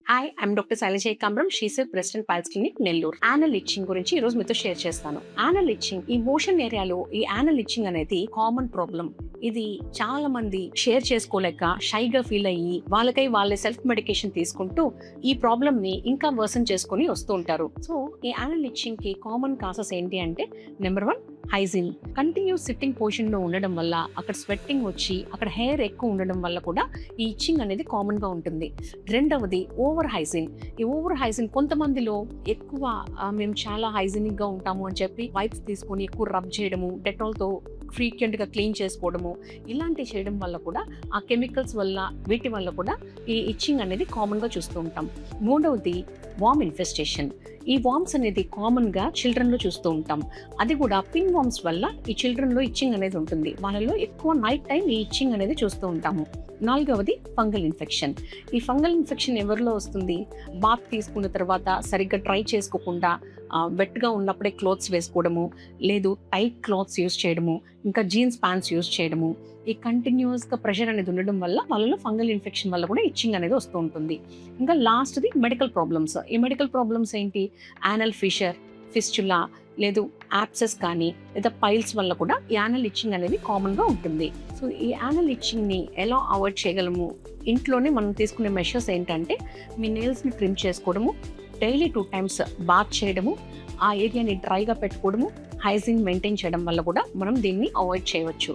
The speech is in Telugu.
Hi, I'm doctor Shailaja Kamram, షీసర్ president piles clinic, Nellore. Anal itching గురించి ఈ రోజు మీతో షేర్ చేస్తాను. యానల్ ఇచ్చింగ్, ఈ మోషన్ ఏరియాలో ఈ యానల్ ఇచ్చింగ్ అనేది కామన్ ప్రాబ్లం. ఇది చాలా మంది షేర్ చేసుకోలేక షైగా ఫీల్ అయ్యి వాళ్ళకై వాళ్ళే సెల్ఫ్ మెడికేషన్ తీసుకుంటూ ఈ ప్రాబ్లమ్ ని ఇంకా వర్సన్ చేసుకుని వస్తూ ఉంటారు. సో ఈ యానల్ ఇచ్చింగ్ కి కామన్ కాసెస్ ఏంటి అంటే, number 1 hygiene. Continuous sitting position లో ఉండడం వల్ల అక్కడ స్వెట్టింగ్ వచ్చి అక్కడ హెయిర్ ఎక్కువ ఉండడం వల్ల కూడా ఈ ఇచ్చింగ్ అనేది కామన్ గా ఉంటుంది. రెండవది ఓవర్ హైజీన్. ఈ ఓవర్ హైజీన్ కొంతమందిలో ఎక్కువ మేము చాలా హైజీనిక్ గా ఉంటాము అని చెప్పి వైప్స్ తీసుకొని ఎక్కువ రబ్ చేయడము, డెటాల్ తో ఫ్రీక్వెంట్ గా క్లీన్ చేసుకోవడము, ఇలాంటివి చేయడం వల్ల కూడా ఆ కెమికల్స్ వల్ల వీటి వల్ల కూడా ఈ ఇచ్చింగ్ అనేది కామన్ గా చూస్తూ ఉంటాం. మూడవది వామ్ ఇన్ఫెస్టేషన్. ఈ వామ్స్ అనేది కామన్ గా చిల్డ్రన్ లో చూస్తూ ఉంటాం. అది కూడా పిన్ వామ్స్ వల్ల ఈ చిల్డ్రన్ లో ఇచ్చింగ్ అనేది ఉంటుంది. వాళ్ళలో ఎక్కువ నైట్ టైం ఈ ఇచ్చింగ్ అనేది చూస్తూ ఉంటాము. నాలుగవది ఫంగల్ ఇన్ఫెక్షన్. ఈ ఫంగల్ ఇన్ఫెక్షన్ ఎవరిలో వస్తుంది? బాత్ తీసుకున్న తర్వాత సరిగ్గా డ్రై చేసుకోకుండా వెట్గా ఉన్నప్పుడే క్లోత్స్ వేసుకోవడము, లేదు టైట్ క్లాత్స్ యూస్ చేయడము, ఇంకా జీన్స్ ప్యాంట్స్ యూస్ చేయడము, ఈ కంటిన్యూస్గా ప్రెషర్ అనేది ఉండడం వల్ల వాళ్ళలో ఫంగల్ ఇన్ఫెక్షన్ వల్ల కూడా ఇచ్చింగ్ అనేది వస్తూ ఉంటుంది. ఇంకా లాస్ట్ది మెడికల్ ప్రాబ్లమ్స్. ఈ మెడికల్ ప్రాబ్లమ్స్ ఏంటి? యానల్ ఫిషర్, ఫిస్చులా, లేదు యాప్సెస్ కానీ లేదా పైల్స్ వల్ల కూడా యానల్ ఇచ్చింగ్ అనేది కామన్గా ఉంటుంది. సో ఈ యానల్ ఇచ్చింగ్ని ఎలా అవాయిడ్ చేయగలము? ఇంట్లోనే మనం తీసుకునే మెషర్స్ ఏంటంటే, మీ నెయిల్స్ని ట్రిమ్ చేసుకోవడము, డైలీ 2 times బాత్ చేయడము, ఆ ఏరియాని డ్రైగా పెట్టుకోవడము, హైజీన్ మెయింటైన్ చేయడం వల్ల కూడా మనం దీన్ని అవాయిడ్ చేయవచ్చు.